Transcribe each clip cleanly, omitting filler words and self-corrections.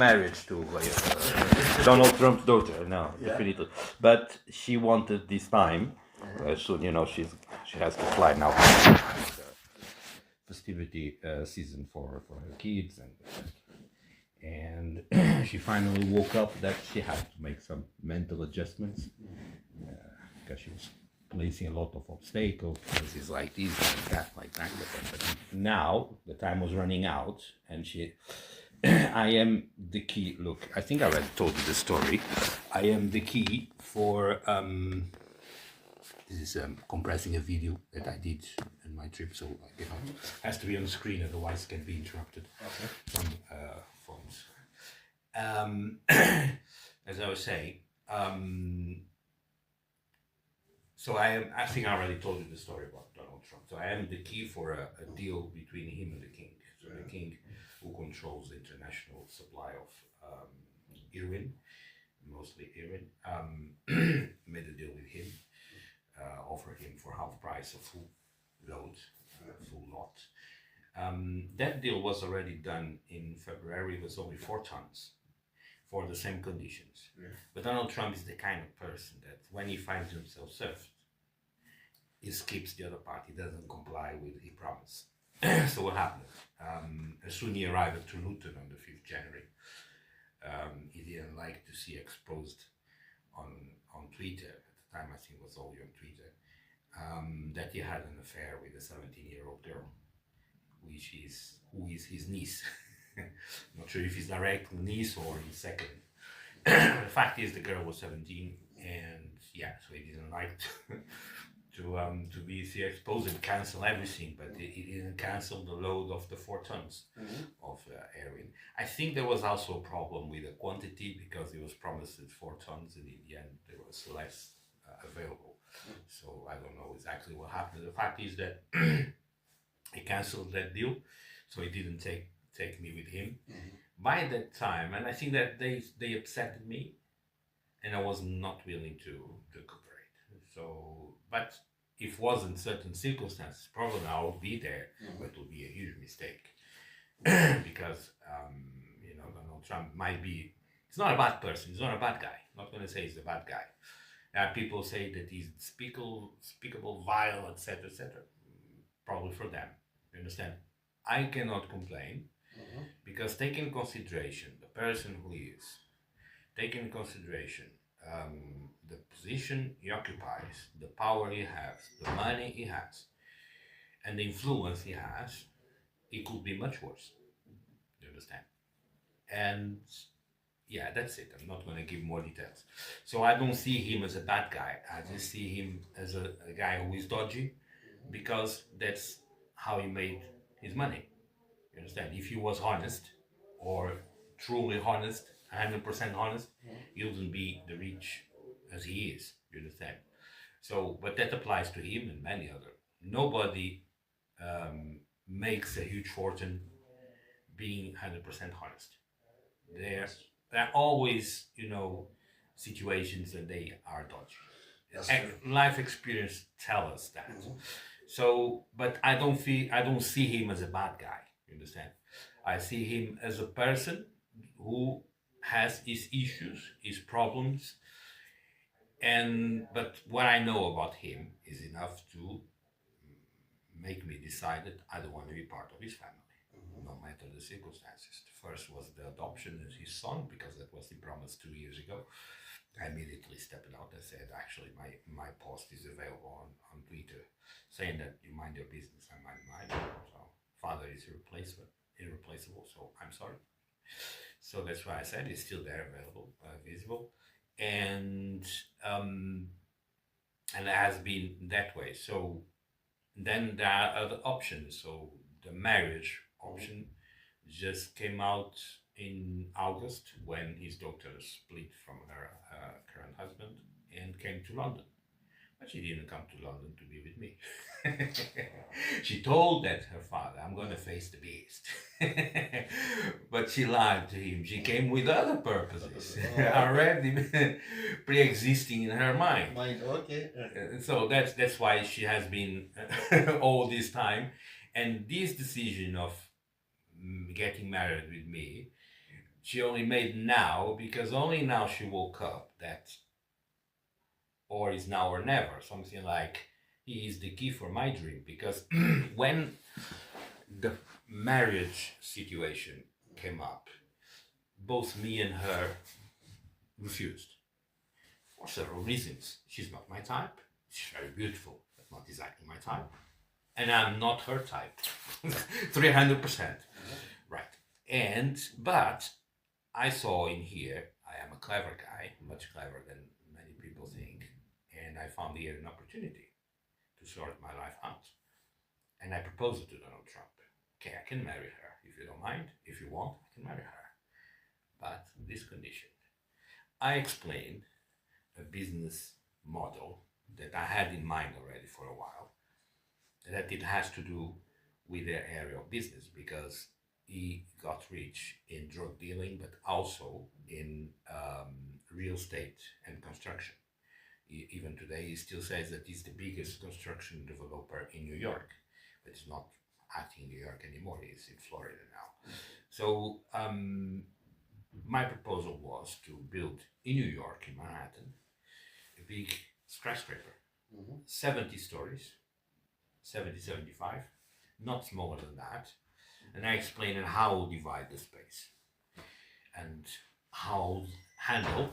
marriage to Donald Trump's daughter. No, definitely. But she wanted this time. Soon, she has to fly now. Festivity season for her kids, and she finally woke up that she had to make some mental adjustments because she was placing a lot of obstacles. Because it's like this, like that. But now the time was running out, and I am the key. Look, I think I already told you the story. I am the key for. This is compressing a video that I did in my trip, so has to be on the screen, otherwise it can be interrupted from phones. As I was saying, so I think I already told you the story about Donald Trump. So I am the key for a deal between him and the king. So the king, who controls the international supply of heroin, mostly heroin, made a deal with him. Offer him for half price a full load, full lot. That deal was already done in February. It was only 4 tons for the same conditions. But Donald Trump is the kind of person that when he finds himself served, he skips the other part. He doesn't comply with his promise. So what happened? As soon as he arrived to Luton on the 5th January, he didn't like to see exposed on Twitter. Time I think it was all on Twitter, that he had an affair with a 17-year-old girl, who is his niece. Not sure if his direct niece or his second. The fact is, the girl was 17, and so he didn't like to be exposed and cancel everything, but he didn't cancel the load of the 4 tons of heroin. I think there was also a problem with the quantity, because it was promised 4 tons, and in the end there was less available. So I don't know exactly what happened. The fact is that he cancelled that deal, so he didn't take me with him. By that time, and I think that they upset me, and I was not willing to cooperate. So, but if it wasn't certain circumstances, probably I would be there, but it would be a huge mistake. Because Donald Trump might be, he's not a bad person, he's not a bad guy. I'm not going to say he's a bad guy. People say that he's despicable, vile, etc., etc. Probably for them. You understand? I cannot complain, because take in consideration the person who he is, take in consideration the position he occupies, the power he has, the money he has, and the influence he has, it could be much worse. You understand? And that's it. I'm not going to give more details. So I don't see him as a bad guy. I just see him as a guy who is dodgy, because that's how he made his money. You understand? If he was honest, or truly honest, 100% honest, he wouldn't be the rich as he is. You understand? So, but that applies to him and many other. Nobody makes a huge fortune being 100% honest. There are always, situations that they are dodgy. Life experience tells us that. So, but I don't see him as a bad guy. You understand? I see him as a person who has his issues, his problems, but what I know about him is enough to make me decide that I don't want to be part of his family. No matter the circumstances. The first was the adoption of his son, because that was the promise 2 years ago. I immediately stepped out and said, actually, my post is available on Twitter, saying that you mind your business, I mind mine. So father is irreplaceable, so I'm sorry. So that's why I said it's still there, available, visible, and it has been that way. So then there are other options. So the marriage option just came out in August, when his daughter split from her current husband and came to London. But she didn't come to London to be with me. She told that her father, I'm going to face the beast. But she lied to him. She came with other purposes, already pre-existing in her mind. Okay. So that's why she has been all this time. And this decision of getting married with me She only made now because only now she woke up that, or is now or never, something like he is the key for my dream. Because when the marriage situation came up, both me and her refused for several reasons. She's not my type. She's very beautiful, but not exactly my type. And I'm not her type. 300%. Right. But I saw in here, I am a clever guy, much clever than many people think. And I found here an opportunity to sort my life out. And I proposed it to Donald Trump. Okay, I can marry her if you don't mind. If you want, I can marry her. But this condition. I explained a business model that I had in mind already for a while, that it has to do with their area of business, because he got rich in drug dealing, but also in real estate and construction. Even today, he still says that he's the biggest construction developer in New York, but he's not acting in New York anymore. He's in Florida now. So my proposal was to build in New York, in Manhattan, a big skyscraper, 70 stories, 70, 75, not smaller than that. And I explained how we'll divide the space and how handle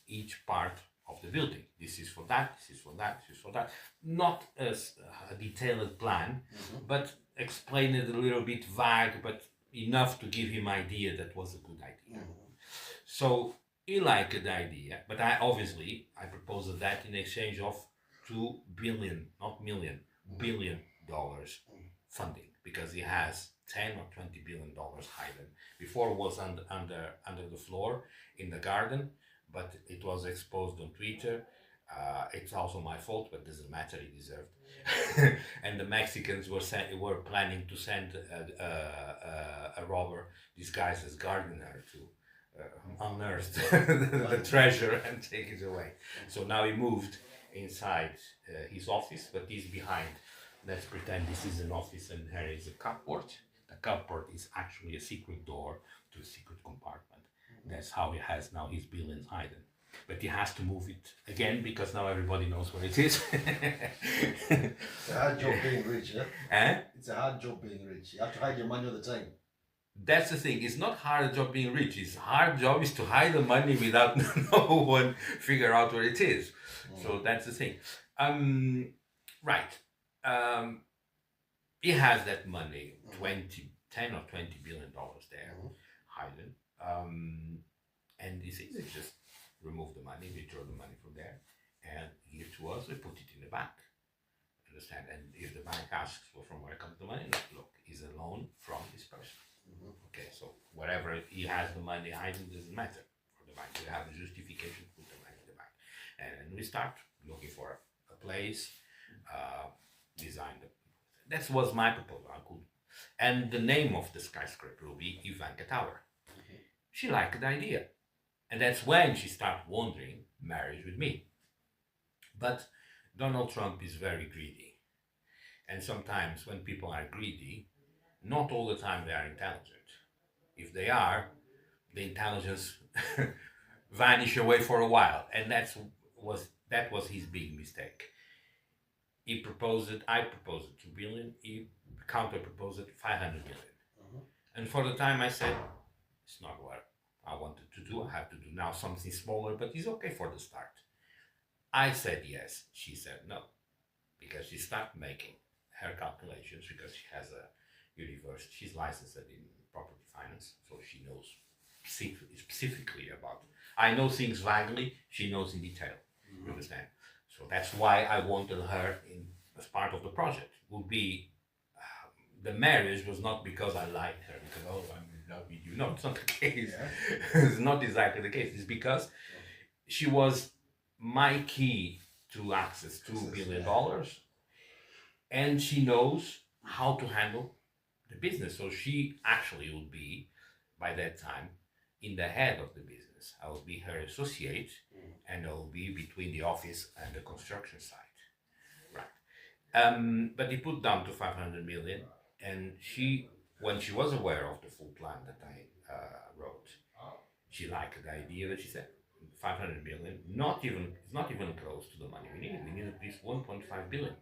each part of the building. This is for that, this is for that, this is for that. Not as a detailed plan, but explain it a little bit vague, but enough to give him idea that was a good idea. So he liked the idea, but I proposed that in exchange of $2 billion, not million, $1 billion funding, because he has 10 or 20 billion dollars hidden. Before it was under the floor in the garden, but it was exposed on Twitter. It's also my fault, but doesn't matter. He deserved. And the Mexicans were planning to send a robber disguised as gardener to unearth the treasure and take it away. So now he moved inside his office, but he's behind. Let's pretend this is an office and here is a cupboard. The cupboard is actually a secret door to a secret compartment. That's how he has now his billions hidden. But he has to move it again because now everybody knows where it is. It's a hard job being rich, yeah? Eh? It's a hard job being rich. You have to hide your money all the time. That's the thing. It's not hard job being rich. It's hard job is to hide the money without no one figure out where it is. So that's the thing. Right. He has that money, 10 or 20 billion dollars there, hidden. And he says, just remove the money, withdraw the money from there, and give to us. We put it in the bank. Understand? And if the bank asks from where comes the money, look, it's a loan from this person. Okay, so whatever he has the money hidden doesn't matter for the bank. We have a justification to put the money in the bank, and we start looking for a place, design the. That was my proposal. And the name of the skyscraper will be Ivanka Tower. She liked the idea. And that's when she started wondering marriage with me. But Donald Trump is very greedy. And sometimes when people are greedy, not all the time they are intelligent. If they are, the intelligence vanish away for a while. And that was his big mistake. I proposed 2 billion, he counter proposed 500 million. And for the time I said, it's not what I wanted to do. I have to do now something smaller, but it's okay for the start. I said yes. She said no, because she started making her calculations, because she has a university. She's licensed in property finance, so she knows specifically about. I know things vaguely. She knows in detail. You understand? So that's why I wanted her as part of the project. Would be the marriage was not because I liked her, because I'm in love with you. No, it's not the case. Yeah. It's not exactly the case. It's because she was my key to access $2 billion, and she knows how to handle the business. So she actually would be, by that time, in the head of the business. I will be her associate, and I will be between the office and the construction site. Right. But he put down to 500 million, and when she was aware of the full plan that I wrote, She liked the idea that she said 500 million, it's not even close to the money we need. We need at least 1.5 billion.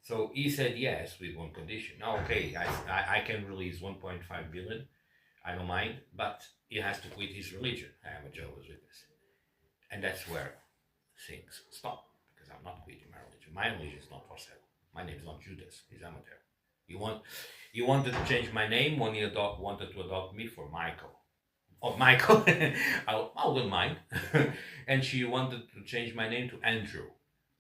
So he said yes with one condition. Now, okay, I can release 1.5 billion. I don't mind, but he has to quit his religion. I am a Jehovah's Witness. And that's where things stop, because I'm not quitting my religion. My religion is not for sale. My name is not Judas, it's Amadeu. You wanted to change my name when you wanted to adopt me for Michael. Oh, Michael, I wouldn't mind. And she wanted to change my name to Andrew.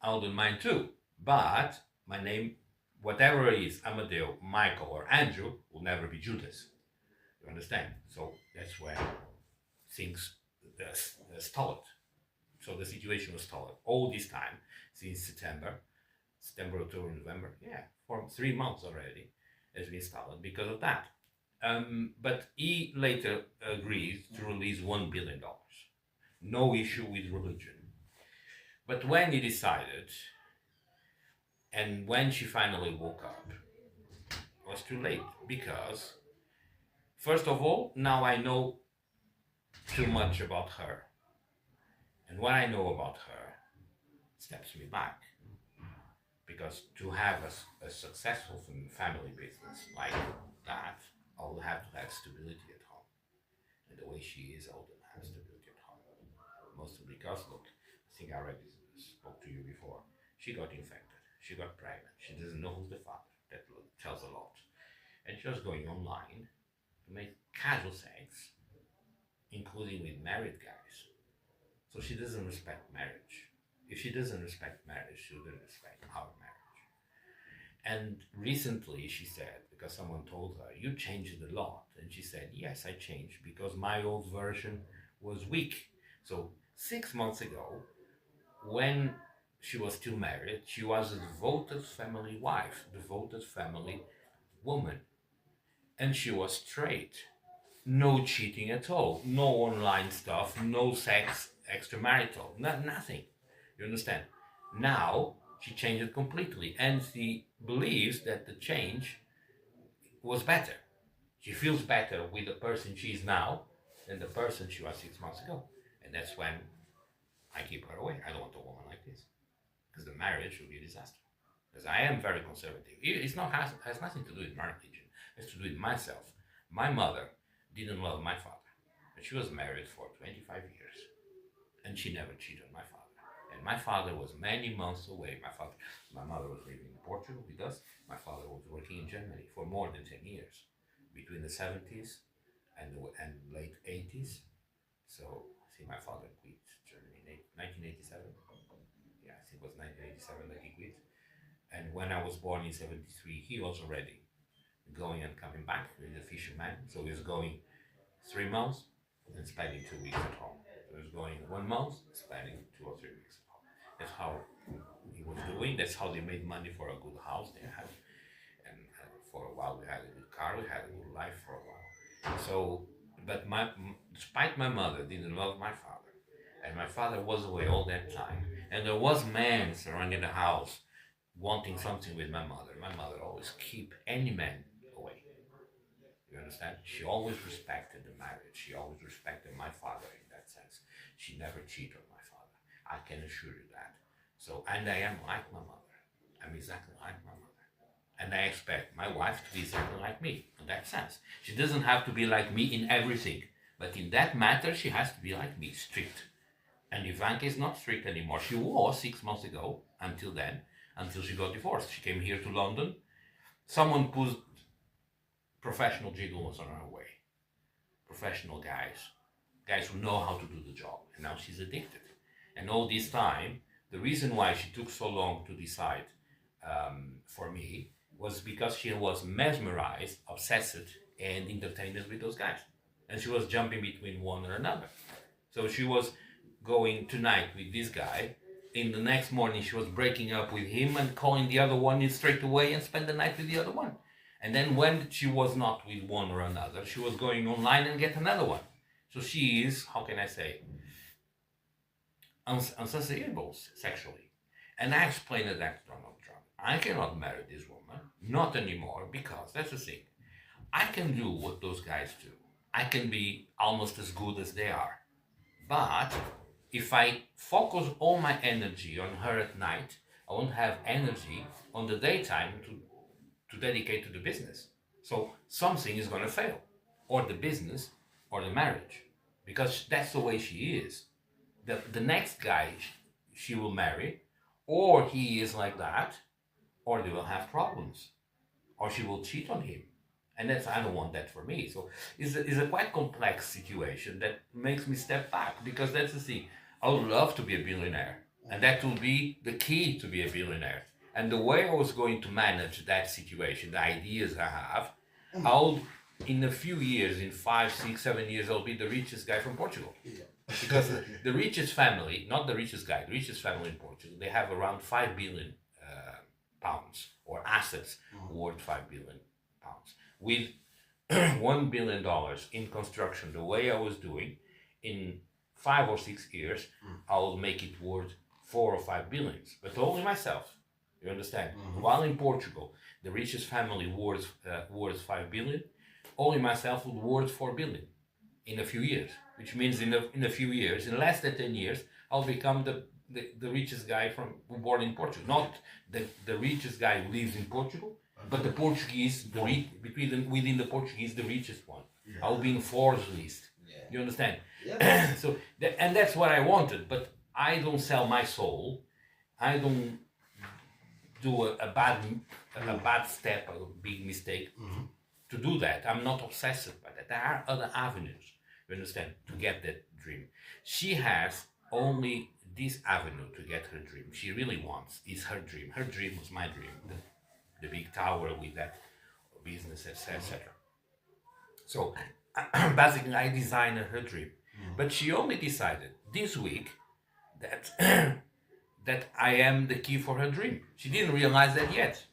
I wouldn't mind too. But my name, whatever it is, Amadeu, Michael, or Andrew, will never be Judas. You understand? So that's where things stalled. So the situation was stalled all this time since September, October, November. Yeah, for 3 months already has been stalled because of that. But he later agreed to release $1 billion. No issue with religion. But when he decided, and when she finally woke up, it was too late, because, first of all, now I know too much about her. And what I know about her steps me back. Because to have a successful family business like that, I will have to have stability at home. And the way she is, I wouldn't have stability at home. Mostly because, look, I think I already spoke to you before. She got infected. She got pregnant. She doesn't know who's the father. That tells a lot. And she was going online to make casual sex, including with married guys. So she doesn't respect marriage. If she doesn't respect marriage, she wouldn't respect our marriage. And recently she said, because someone told her, you changed a lot. And she said, yes, I changed because my old version was weak. So 6 months ago, when she was still married, she was a devoted family wife, devoted family woman. And she was straight. No cheating at all. No online stuff. No sex extramarital. Nothing. You understand? Now, she changed it completely. And she believes that the change was better. She feels better with the person she is now than the person she was 6 months ago. And that's when I keep her away. I don't want a woman like this. Because the marriage will be a disaster. Because I am very conservative. It's not has nothing to do with my religion. It has to do with myself. My mother didn't love my father. But she was married for 25 years. And she never cheated on my father. And my father was many months away. My mother was living in Portugal with us. My father was working in Germany for more than 10 years. Between the 70s and late 80s. So, I think my father quit Germany in 1987. Yeah, I think it was 1987 that he quit. And when I was born in 73, he was already going and coming back. He's a fisherman. So he was going 3 months and spending 2 weeks at home. So he was going 1 month, spending 2 or 3 weeks at home. That's how he was doing. That's how they made money for a good house they had. And for a while we had a good car, we had a good life for a while. So, but despite my mother didn't love my father, and my father was away all that time, and there was men surrounding the house wanting something with my mother always keep any man away. You understand? She always respected the marriage. She always respected my father in that sense. She never cheated on my father. I can assure you that. So, and I am like my mother. I'm exactly like my mother. And I expect my wife to be exactly like me in that sense. She doesn't have to be like me in everything. But in that matter, she has to be like me, strict. And Ivanka is not strict anymore. She was 6 months ago, until then, until she got divorced. She came here to London. Someone put professional gigolos on her way. Professional guys who know how to do the job. And now she's addicted. And all this time, the reason why she took so long to decide for me was because she was mesmerized, obsessed, and entertained with those guys. And she was jumping between one or another. So she was going tonight with this guy. In the next morning, she was breaking up with him and calling the other one straight away and spend the night with the other one. And then when she was not with one or another, she was going online and get another one. So she is, how can I say, unsatiable sexually. And I explained that to Donald Trump. I cannot marry this woman, not anymore, because that's the thing. I can do what those guys do. I can be almost as good as they are. But if I focus all my energy on her at night, I won't have energy on the daytime to dedicate to the business. So something is going to fail, or the business, or the marriage, because that's the way she is. The next guy she will marry, or he is like that, or they will have problems, or she will cheat on him. And that's, I don't want that for me. So it's a quite complex situation that makes me step back, because that's the thing. I would love to be a billionaire, and that will be the key to be a billionaire. And the way I was going to manage that situation, the ideas I have, I'll, in a few years, in 5, 6, 7 years, I'll be the richest guy from Portugal. Yeah. Because the richest family, not the richest guy, the richest family in Portugal, they have around 5 billion pounds, or assets worth 5 billion pounds. With $1 billion in construction, the way I was doing, in 5 or 6 years, I'll make it worth 4 or 5 billions, but only myself. You understand? While in Portugal, the richest family worth 5 billion, only myself would worth 4 billion in a few years. Which means in a few years, in less than 10 years, I'll become the richest guy born in Portugal. Not the richest guy who lives in Portugal, but the Portuguese, within the Portuguese, the richest one. Yeah. I'll be in Forbes list. Yeah. You understand? Yeah. So and that's what I wanted, but I don't sell my soul. I don't do a bad step, a big mistake to do that. I'm not obsessed by that. There are other avenues, you understand, to get that dream. She has only this avenue to get her dream. She really wants, is her dream. Her dream was my dream, the big tower with that business, etc. So basically, I designed her dream. But she only decided this week that that I am the key for her dream. She didn't realize that yet.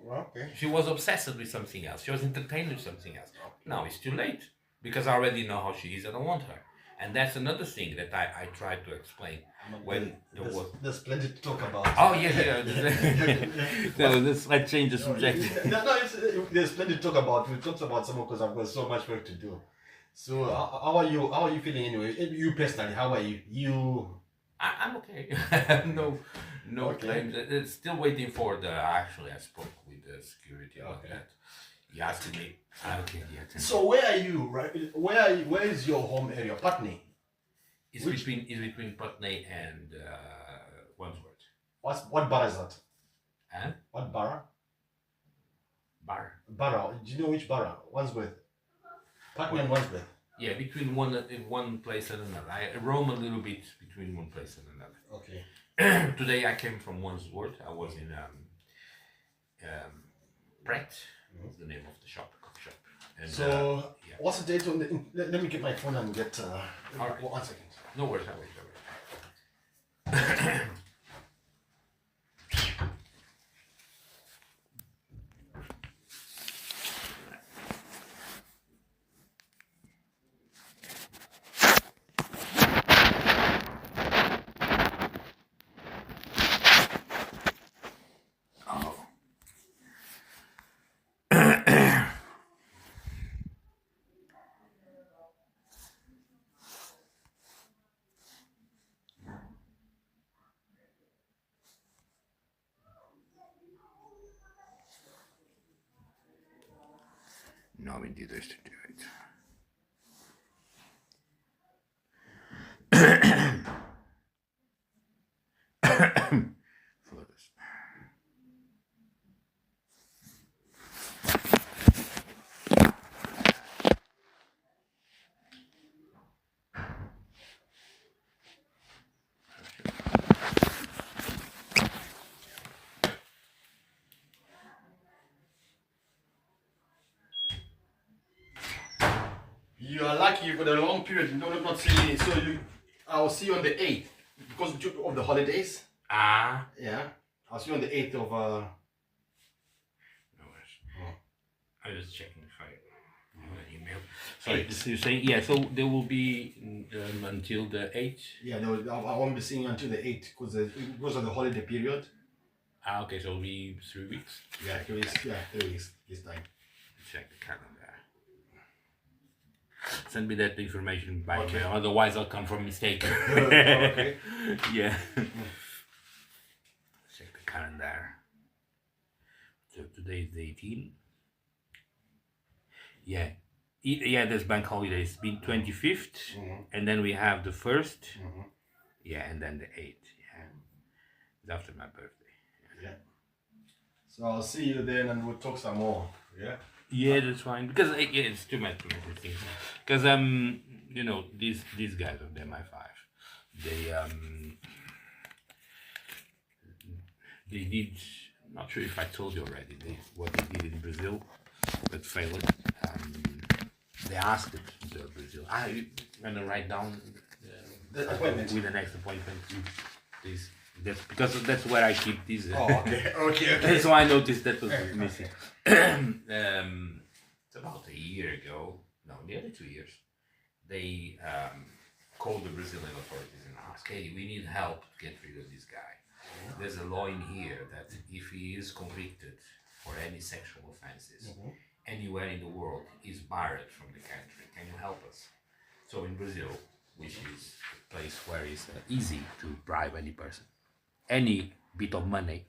Okay. She was obsessed with something else. She was entertained with something else. Now it's too late, because I already know how she is. I don't want her. And that's another thing that I tried to explain when there was... There's plenty to talk about. Oh, yeah. No, let's change the subject. No, there's plenty to talk about. We talked about some, because I've got so much work to do. So how are you? How are you feeling anyway? You personally, how are you? I'm okay. No claims. It's still waiting for the... Actually, I spoke with the security about that. He asked me. Okay, yeah. So where are you? Right? Where is your home area? Putney. It's between Putney and Wandsworth. What borough is that? Huh? What borough? Borough. Do you know which borough? Wandsworth. Putney and Wandsworth. Yeah, between one place and another. I roam a little bit between one place and another. Okay. Today I came from Wandsworth. I was in Brett. Was the name of the coffee shop. And, so yeah. What's the date on the? Let me get my phone and get. All right. 1 second. No worries. I wait. No, indeed, there's to do it. Foda-se. You are lucky you've got a long period. You don't not see me. So I'll see you on the 8th because of the holidays. Ah. Yeah. I'll see you on the 8th of. No worries. I was checking if I have an email. Sorry, you're saying, yeah, so there will be until the 8th? Yeah, I won't be seeing you until the 8th because of the holiday period. Ah, okay, so it'll be 3 weeks. Yeah, 3 weeks. Yeah, 3 weeks this time. Check the calendar. send me that information by Okay. email, otherwise I'll come from mistake. Okay. Yeah. Check the calendar. So today is the 18th. Yeah. Yeah, there's bank holiday. It's been 25th, and then we have the 1st. Yeah, and then the 8th. Yeah. It's after my birthday. Yeah. So I'll see you then, and we'll talk some more. Yeah. Yeah, that's fine. Because yeah, it's too much things. Because you know, these guys of the MI5, they did. Not sure if I told you already. What they did in Brazil, but failed. They asked the Brazil. I'm gonna write down The appointment. with the next appointment. Please. That's because that's where I keep these. Oh, okay. Okay. So I noticed that was missing. It's about a year ago, no, nearly 2 years. They called the Brazilian authorities and asked, "Hey, we need help to get rid of this guy. There's a law in here that if he is convicted for any sexual offenses anywhere in the world, he's barred from the country. Can you help us?" So in Brazil, which is a place where it's easy to bribe any person, any bit of money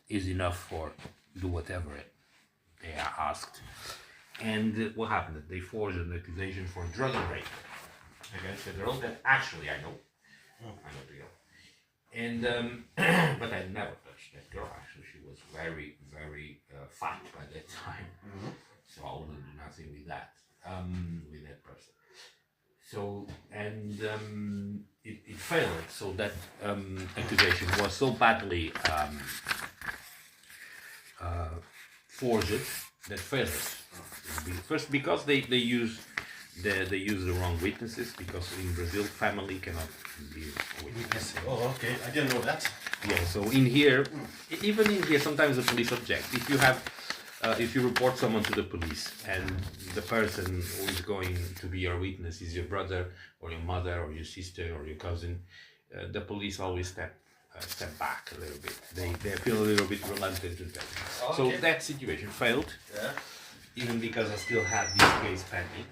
is enough for do whatever they are asked. And what happened? They forged an accusation for drug and rape against the girl that actually I know the girl. And but I never touched that girl. Actually, she was very, very fat by that time, so I wouldn't do nothing with that person. So and it failed. So that accusation was so badly forged that failed. First, because they use the wrong witnesses. Because in Brazil, family cannot be witnesses. Oh, okay. I didn't know that. Yeah. So in here, even in here, sometimes the police object. If you have. If you report someone to the police and the person who is going to be your witness is your brother or your mother or your sister or your cousin, the police always step back a little bit. They feel a little bit reluctant to tell. Okay. So that situation failed, even because I still had this case pending.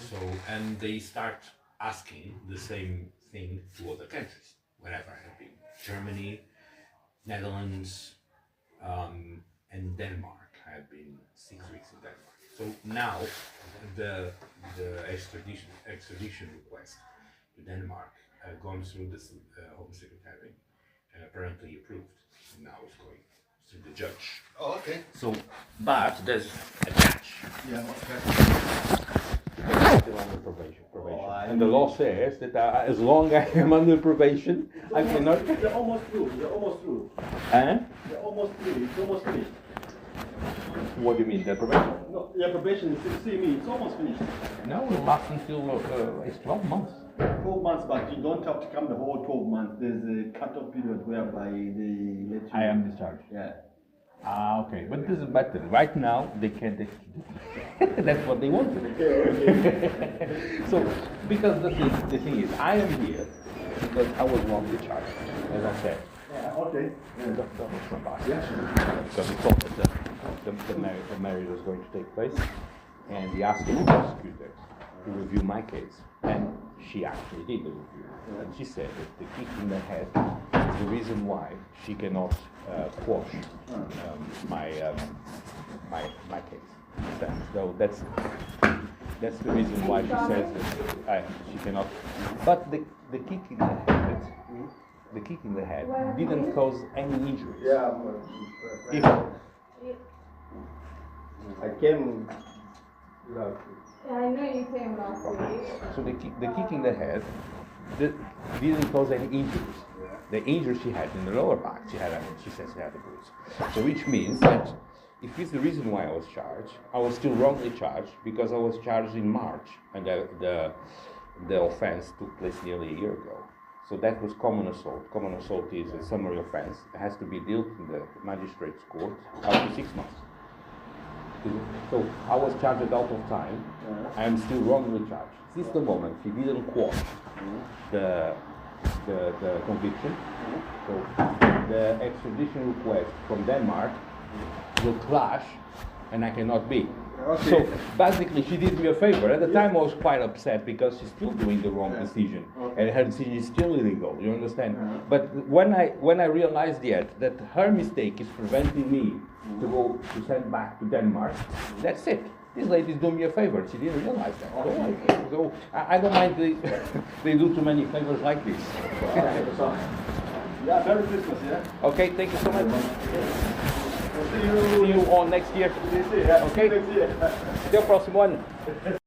So and they start asking the same thing to other countries, wherever I have been, Germany, Netherlands, and Denmark. I've been 6 weeks in Denmark. So now the extradition request to Denmark gone through the Home Secretary and apparently approved. And now it's going to the judge. Oh, okay. So, but there's a catch. Yeah. Okay. Still under probation. And the law says that as long as I am under probation, I cannot. They're almost through. Huh? They're almost through. It's almost finished. What do you mean, the probation? No, your probation is 6 me. It's almost finished. No, it will last until it's 12 months. 12 months, but you don't have to come the whole 12 months. There's a cut-off period whereby they let you. I am discharged. Yeah. Ah, okay. But this is better. Right now, they can't execute. That's what they wanted. Okay. So, because the thing is, I am here because I was wrongly charged, as I said. Yeah, okay. Because he thought that the marriage was going to take place, and he asked the prosecutor to review my case, and she actually did the review. And she said that the kick in the head is the reason why she cannot quash my case. So that's the reason why she says that she cannot. But the kick in the head. The kick in the head didn't cause any injuries. Yeah. I came. Yeah, I know you came last week. So the kick in the head didn't cause any injuries. The injury she had in the lower back, she says she had a bruise. So which means that if it's the reason why I was charged, I was still wrongly charged because I was charged in March, and the offense took place nearly a year ago. So that was common assault. Common assault is a summary offense. It has to be dealt in the magistrate's court up to 6 months. So I was charged out of time. I am still wrongly charged. Since the moment he didn't quash the conviction, so the extradition request from Denmark will clash and I cannot be. Okay. So basically, she did me a favor. At the time, I was quite upset because she's still doing the wrong decision, and her decision is still illegal. You understand? But when I realized that her mistake is preventing me to go to send back to Denmark, that's it. This lady's doing me a favor. She didn't realize that. So I don't mind they do too many favors like this. Yeah, Merry Christmas, yeah? Okay, thank you so much. See See you on next year. you Okay? next year. Até o próximo ano.